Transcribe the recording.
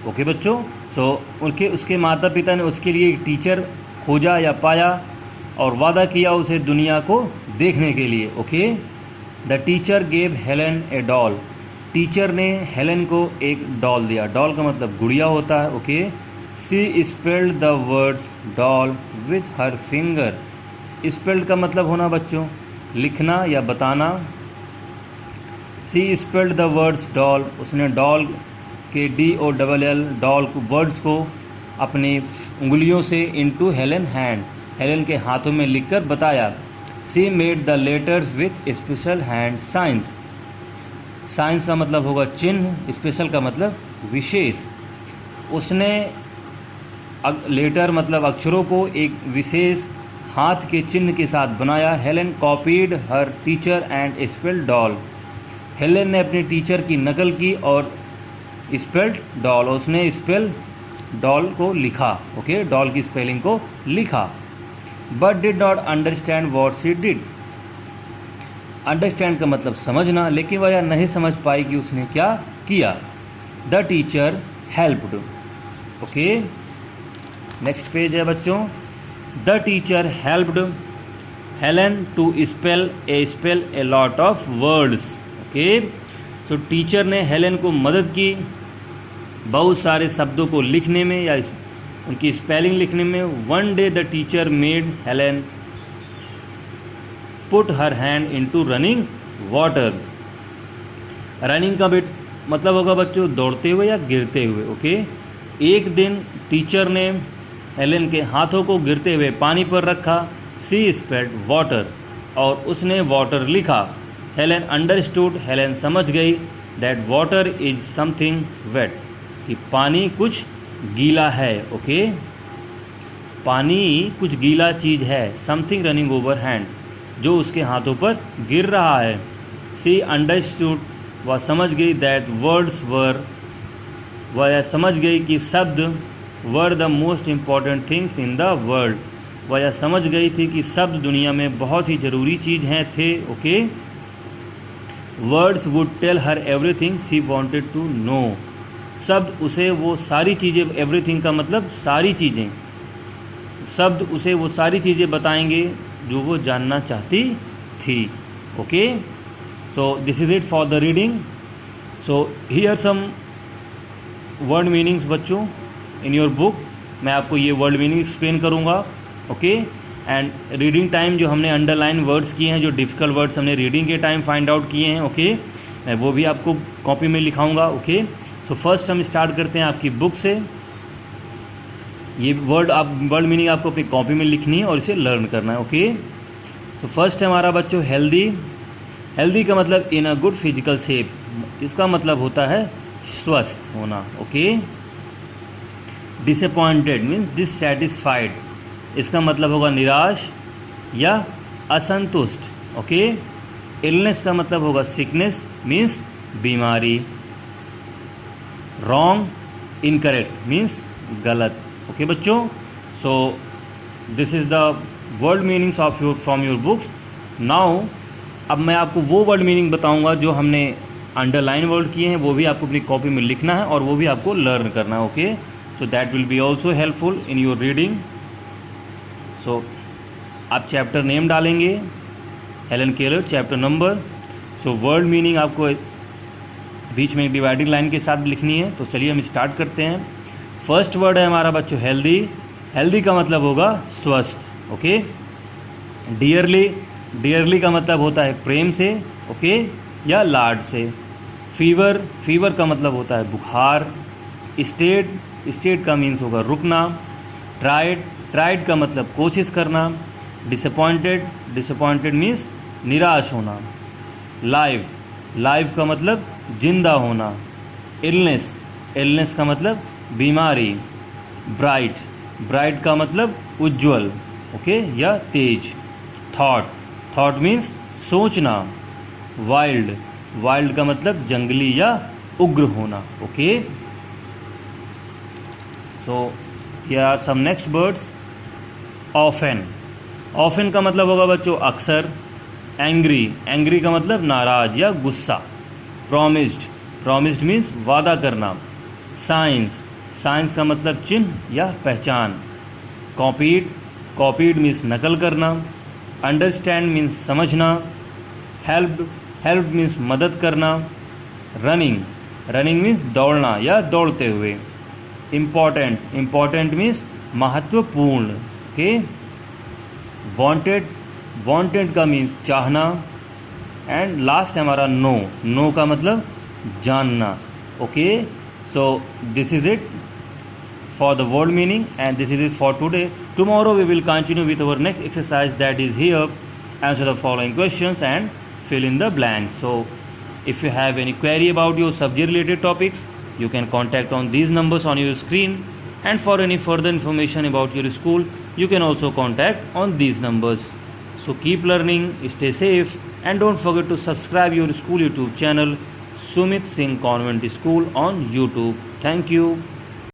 Okay बच्चों। सो उसके माता पिता ने उसके लिए एक टीचर खोजा या पाया और वादा किया उसे दुनिया को देखने के लिए। Okay. The teacher gave Helen A doll. Teacher ने हेलन को एक डॉल दिया। डॉल का मतलब गुड़िया होता है। Okay. She spelled the words doll with her finger. Spelled का मतलब होना बच्चों लिखना या बताना। She spelled the words doll, उसने डॉल के DOLL डॉल वर्ड्स को अपनी उंगलियों से इनटू हेलन हैंड, हेलन के हाथों में लिखकर बताया। सी made the letters with special hand science. Science का मतलब होगा चिन्ह, स्पेशल का मतलब विशेष। उसने लेटर मतलब अक्षरों को एक विशेष हाथ के चिन्ह के साथ बनाया। Helen copied her teacher and spelled doll. Helen ने अपने टीचर की नकल की और स्पेल्ड डॉल, उसने स्पेल डॉल को लिखा। ओके, डॉल की स्पेलिंग को लिखा। But did not understand what she did. Understand का मतलब समझना, लेकिन वह यह नहीं समझ पाई कि उसने क्या किया। The teacher helped. Okay, next page है बच्चों। The teacher helped Helen to spell a lot of words. Okay, तो टीचर ने हेलन को मदद की बहुत सारे शब्दों को लिखने में या उनकी स्पेलिंग लिखने में। One day the teacher made Helen put her hand into running water. Running का मतलब होगा बच्चों दौड़ते हुए या गिरते हुए। ओके, एक दिन टीचर ने हेलन के हाथों को गिरते हुए पानी पर रखा। सी स्पेल्ड वाटर, और उसने वाटर लिखा। हेलन अंडरस्टूड, हेलन समझ गई that water is something wet, कि पानी कुछ गीला है। ओके, पानी कुछ गीला चीज़ है। समथिंग रनिंग ओवर हैंड, जो उसके हाथों पर गिर रहा है। सी अंडरस्टूड, वह समझ गई दैट वर्ड्स वर, वह समझ गई कि शब्द were the most important things in the world, वह यह समझ गई थी कि शब्द दुनिया में बहुत ही ज़रूरी चीज़ हैं थे। Okay, words would tell her everything she wanted to know. शब्द उसे वो सारी चीज़ें, एवरीथिंग का मतलब सारी चीज़ें, शब्द उसे वो सारी चीज़ें बताएंगे जो वो जानना चाहती थी। Okay, so this is it for the reading. So here some word meanings बच्चों इन योर बुक। मैं आपको ये वर्ड मीनिंग एक्सप्लेन करूँगा। ओके, एंड रीडिंग टाइम जो हमने अंडरलाइन वर्ड्स किए हैं, जो डिफ़िकल्ट वर्ड्स हमने रीडिंग के टाइम फाइंड आउट किए हैं। ओके, मैं वो भी आपको कॉपी में लिखाऊंगा। ओके, सो फर्स्ट हम स्टार्ट करते हैं आपकी बुक से। ये वर्ड मीनिंग आपको अपनी कॉपी में लिखनी है और इसे लर्न करना है। ओके, सो फर्स्ट है हमारा बच्चों हेल्दी। हेल्दी का मतलब इन अ गुड फिजिकल शेप, इसका मतलब होता है स्वस्थ होना। ओके, डिसअपॉइंटेड मीन्स डिससैटिस्फाइड, इसका मतलब होगा निराश या असंतुष्ट। ओके, इलनेस का मतलब होगा सिकनेस मीन्स बीमारी। रॉन्ग इनकरेक्ट मीन्स गलत। ओके बच्चों, सो this is the word meanings of from your books. Now अब मैं आपको वो वर्ड मीनिंग बताऊंगा जो हमने अंडरलाइन वर्ड किए हैं, वो भी आपको अपनी कॉपी में लिखना है और वो भी आपको लर्न करना है। Okay, so that will be also helpful in your reading. So आप चैप्टर नेम डालेंगे Helen Keller, chapter number. So word meaning आपको बीच में डिवाइडिंग लाइन के साथ लिखनी है। तो चलिए हम स्टार्ट करते हैं। फर्स्ट वर्ड है हमारा बच्चों हेल्दी। हेल्दी का मतलब होगा स्वस्थ। ओके, डियरली, डियरली का मतलब होता है प्रेम से। ओके, या लाड से। फीवर, फीवर का मतलब होता है बुखार। स्टेट, स्टेट का मीन्स होगा रुकना। ट्राइड, ट्राइड का मतलब कोशिश करना। डिसअपॉइंटेड, डिसअपॉइंटेड मीन्स निराश होना। लाइव, लाइव का मतलब जिंदा होना। इलनेस, इलनेस का मतलब बीमारी। ब्राइट, ब्राइट का मतलब उज्ज्वल। ओके, या तेज। थॉट, थॉट मीन्स सोचना। वाइल्ड, वाइल्ड का मतलब जंगली या उग्र होना। Okay, so here are some next words. Often, often का मतलब होगा बच्चों अक्सर। एंग्री, एंग्री का मतलब नाराज या गुस्सा। प्रॉमिस्ड, प्रॉमिस्ड मीन्स वादा करना। साइंस, साइंस का मतलब चिन्ह या पहचान। कॉपीड, कॉपीड मीन्स नकल करना। अंडरस्टैंड मीन्स समझना। हेल्प्ड, हेल्प मीन्स मदद करना। रनिंग, रनिंग मीन्स दौड़ना या दौड़ते हुए। इम्पॉर्टेंट, इम्पॉर्टेंट मीन्स महत्वपूर्ण। ओके। वांटेड, वांटेड का मीन्स चाहना। एंड लास्ट है हमारा नो, नो का मतलब जानना। Okay, so this is it for the word meaning, and this is it for today. Tomorrow we will continue with our next exercise, that is here, answer the following questions and fill in the blanks. So if you have any query about your subject related topics, you can contact on these numbers on your screen, and for any further information about your school, you can also contact on these numbers. So keep learning, stay safe, and don't forget to subscribe your school YouTube channel, Sumit Singh Convent School on YouTube. Thank you.